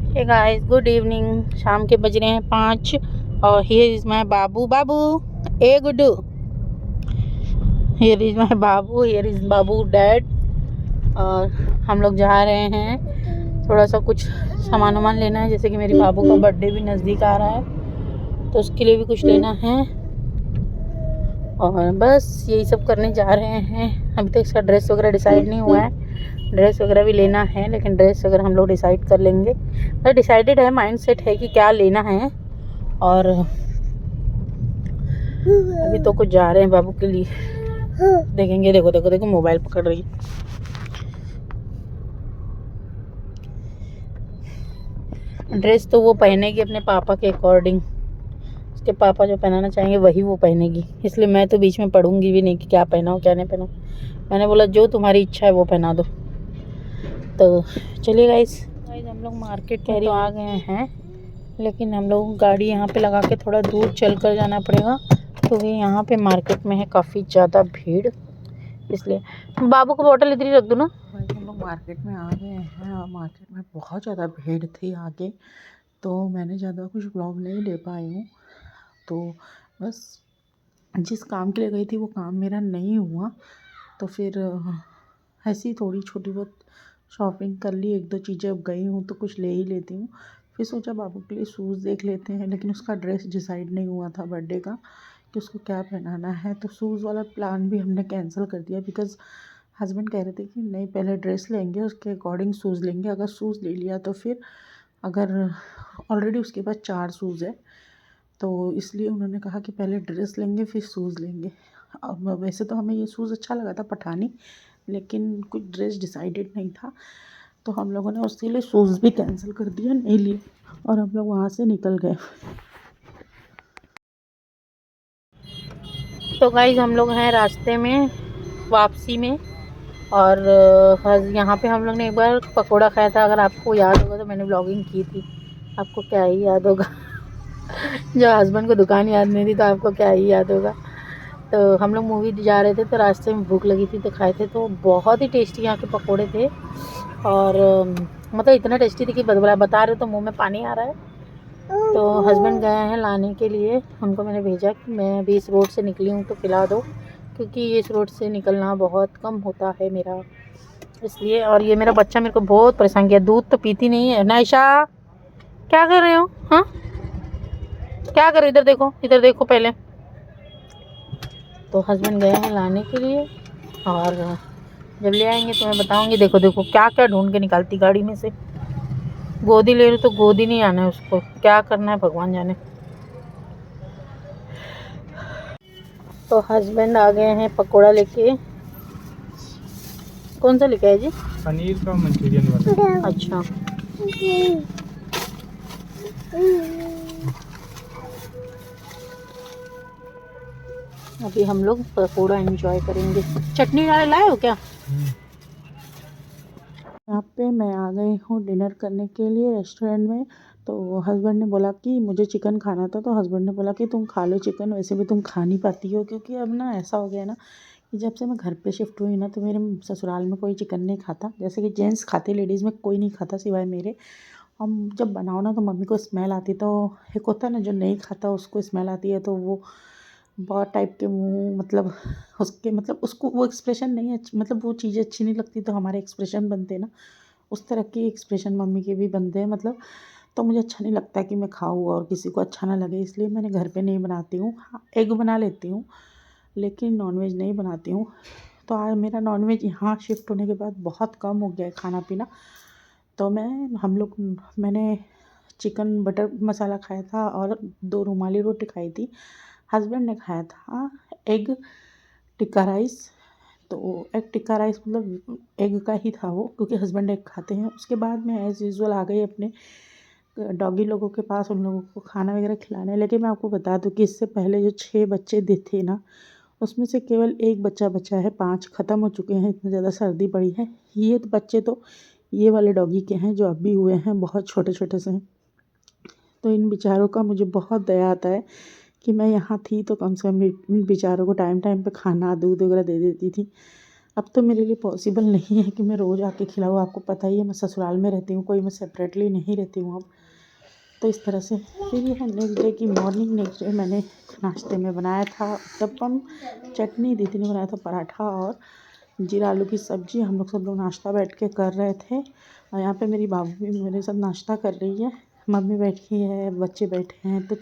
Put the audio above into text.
Hey guys, good evening. शाम के बज रहे हैं 5 और here is my Babu. Babu A Guddu, here is my Babu, here is Babu dad. और हम लोग जा रहे हैं थोड़ा सा कुछ सामान वामान लेना है, जैसे कि मेरी बाबू का बर्थडे भी नज़दीक आ रहा है तो उसके लिए भी कुछ लेना है। और बस यही सब करने जा रहे हैं। अभी तक इसका ड्रेस वगैरह डिसाइड नहीं हुआ है, ड्रेस वगैरह भी लेना है, लेकिन ड्रेस वगैरह हम लोग डिसाइड कर लेंगे। तो डिसाइडेड है, माइंड सेट है कि क्या लेना है। और अभी तो कुछ जा रहे हैं बाबू के लिए, देखेंगे। देखो देखो देखो, मोबाइल पकड़ रही है। ड्रेस तो वो पहनेगी अपने पापा के अकॉर्डिंग, उसके पापा जो पहनाना चाहेंगे वही वो पहनेगी, इसलिए मैं तो बीच में पढ़ूंगी भी नहीं कि क्या पहनाओ क्या नहीं पहनाओ। मैंने बोला जो तुम्हारी इच्छा है वो पहना दो। तो चलिए गाइस, हम लोग मार्केट में तो आ गए हैं, लेकिन हम लोग गाड़ी यहाँ पे लगा के थोड़ा दूर चल कर जाना पड़ेगा क्योंकि यहाँ पे मार्केट में है काफ़ी ज़्यादा भीड़, इसलिए। बाबू को बॉटल इधर ही रख दो ना। हम लोग मार्केट में आ गए हैं और मार्केट में बहुत ज़्यादा भीड़ थी आगे, तो मैंने ज़्यादा कुछ ब्लॉग नहीं ले पाई हूँ। तो बस जिस काम के लिए गई थी वो काम मेरा नहीं हुआ, तो फिर ऐसी थोड़ी छोटी बहुत शॉपिंग कर ली। एक दो चीज़ें अब गई हूँ तो कुछ ले ही लेती हूँ। फिर सोचा बाबू के लिए शूज़ देख लेते हैं, लेकिन उसका ड्रेस डिसाइड नहीं हुआ था बर्थडे का कि उसको क्या पहनाना है, तो शूज़ वाला प्लान भी हमने कैंसिल कर दिया। बिकॉज़ हस्बैंड कह रहे थे कि नहीं, पहले ड्रेस लेंगे उसके अकॉर्डिंग शूज़ लेंगे। अगर शूज़ ले लिया तो फिर, अगर ऑलरेडी उसके पास 4 शूज़ है तो इसलिए उन्होंने कहा कि पहले ड्रेस लेंगे फिर शूज़ लेंगे। अब वैसे तो हमें ये शूज़ अच्छा लगा था पठानी, लेकिन कुछ ड्रेस डिसाइडेड नहीं था, तो हम लोगों ने उसके लिए शूज़ भी कैंसिल कर दिया, नहीं लिए, और हम लोग वहाँ से निकल गए। तो गाइस, हम लोग हैं रास्ते में वापसी में, और यहाँ पे हम लोग ने एक बार पकोड़ा खाया था। अगर आपको याद होगा तो मैंने ब्लॉगिंग की थी, आपको क्या ही याद होगा। जो हस्बैंड को दुकान याद नहीं थी तो आपको क्या ही याद होगा। तो हम लोग मूवी जा रहे थे तो रास्ते में भूख लगी थी तो खाए थे, तो बहुत ही टेस्टी यहाँ के पकोड़े थे। और मतलब इतना टेस्टी थी कि बता रहे तो मुंह में पानी आ रहा है। तो हस्बैंड गए हैं लाने के लिए, उनको मैंने भेजा कि मैं अभी इस रोड से निकली हूँ तो खिला दो, क्योंकि इस रोड से निकलना बहुत कम होता है मेरा, इसलिए। और ये मेरा बच्चा मेरे को बहुत परेशान किया, दूध तो पीती नहीं है। नायशा, क्या कर रहे हो? हाँ, क्या कर रहे हो? इधर देखो पहले। तो हस्बैंड गए हैं लाने के लिए, और जब ले आएंगे तो मैं बताऊंगी। देखो देखो क्या क्या ढूंढ के निकालती गाड़ी में से। गोदी ले रही तो गोदी नहीं आना है उसको, क्या करना है भगवान जाने। तो हस्बैंड आ गए हैं पकोड़ा लेके। कौन सा लेके आए जी? पनीर का मंचूरियन वाला। अच्छा, अभी हम लोग पकोड़ा एंजॉय करेंगे। चटनी लाए हो क्या? यहाँ पे मैं आ गई हूँ डिनर करने के लिए रेस्टोरेंट में। तो हस्बैंड ने बोला कि मुझे चिकन खाना था, तो हस्बैंड ने बोला कि तुम खा लो चिकन, वैसे भी तुम खा नहीं पाती हो, क्योंकि अब ना ऐसा हो गया ना कि जब से मैं घर पे शिफ्ट हुई ना तो मेरे ससुराल में कोई चिकन नहीं खाता। जैसे कि जेंट्स खाते, लेडीज़ में कोई नहीं खाता सिवाय मेरे। हम जब बनाओ ना तो मम्मी को स्मेल आती, तो एक होता है ना जो नहीं खाता उसको स्मेल आती है, तो वो बहुत टाइप के मुँह, मतलब उसके, मतलब उसको वो एक्सप्रेशन नहीं मतलब वो चीज़ें अच्छी नहीं लगती तो हमारे एक्सप्रेशन बनते हैं ना, उस तरह के एक्सप्रेशन मम्मी के भी बनते हैं मतलब। तो मुझे अच्छा नहीं लगता कि मैं खाऊँ और किसी को अच्छा ना लगे, इसलिए मैंने घर पे नहीं बनाती हूँ। हाँ, एग बना लेती हूँ, लेकिन नॉनवेज नहीं बनाती हूँ। तो आज मेरा नॉनवेज यहाँ शिफ्ट होने के बाद बहुत कम हो गया है खाना पीना। तो मैंने चिकन बटर मसाला खाया था और 2 रुमाली रोटी खाई थी। हस्बैंड ने खाया था एग टिक्का राइस। तो एग टिक्का राइस मतलब एग का ही था वो, क्योंकि हस्बैंड एग खाते हैं। उसके बाद मैं एज़ यूजुअल आ गई अपने डॉगी लोगों के पास, उन लोगों को खाना वगैरह खिलाने। लेकिन मैं आपको बता दूं कि इससे पहले जो 6 बच्चे थे ना, उसमें से केवल 1 बच्चा बचा है, 5 ख़त्म हो चुके हैं, इतनी ज़्यादा सर्दी पड़ी है। ये तो बच्चे तो ये वाले डॉगी के हैं जो अब भी हुए हैं, बहुत छोटे छोटे से हैं। तो इन बेचारों का मुझे बहुत दया आता है कि मैं यहाँ थी तो कम से कम इन बेचारों को टाइम टाइम पे खाना दूध वगैरह दे देती थी। अब तो मेरे लिए पॉसिबल नहीं है कि मैं रोज़ आके खिलाऊँ। आपको पता ही है मैं ससुराल में रहती हूँ, कोई मैं सेपरेटली नहीं रहती हूँ अब। तो इस तरह से फिर ये है नेक्स्ट डे की मॉर्निंग। नेक्स्ट डे मैंने नाश्ते में बनाया था उत्तपम, चटनी, दीदी ने बनाया था पराठा और जीरा आलू की सब्ज़ी। हम लोग सब लोग नाश्ता बैठ के कर रहे थे और यहाँ पे मेरी बाबू भी मेरे साथ नाश्ता कर रही है। मम्मी बैठी है, बच्चे बैठे हैं। तो